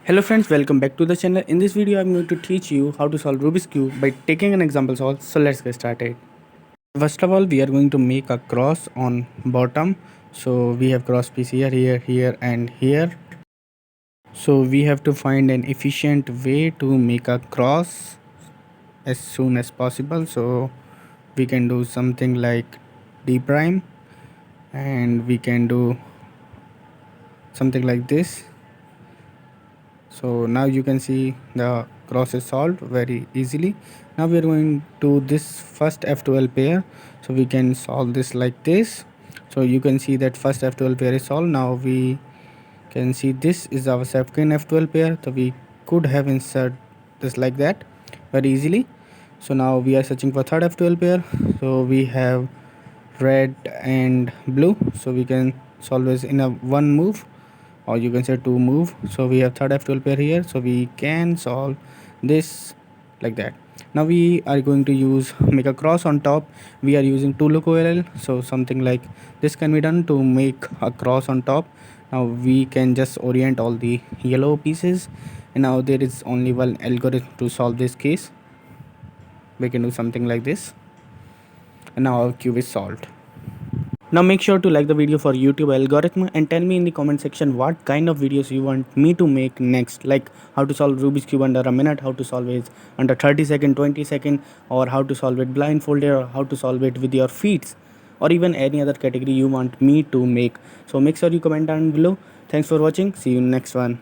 Hello friends, welcome back to the channel. In this video, I'm going to teach you how to solve Rubik's Cube by taking an example solve. So let's get started. First of all, we are going to make a cross on bottom. So we have cross piece here, here and here. So we have to find an efficient way to make a cross as soon as possible. So we can do something like D prime and we can do something like this. So now you can see the cross is solved very easily. Now we are going to this first F12 pair, so we can solve this like this. So you can see that first F12 pair is solved. Now we can see this is our second F12 pair, so we could have insert this like that very easily. So now we are searching for third F12 pair. So we have red and blue, so we can solve this in a one move, or you can say two move. So we have third F12 pair here, so we can solve this like that. Now we are going to use make a cross on top. We are using 2 look OLL, so something like this can be done to make a cross on top. Now we can just orient all the yellow pieces, and now there is only one algorithm to solve this case. We can do something like this, and now our cube is solved. Now make sure to like the video for YouTube algorithm and tell me in the comment section what kind of videos you want me to make next, like how to solve Rubik's Cube under a minute, how to solve it under 30 second, 20 second, or how to solve it blindfolded, or how to solve it with your feet, or even any other category you want me to make. So make sure you comment down below. Thanks for watching. See you in next one.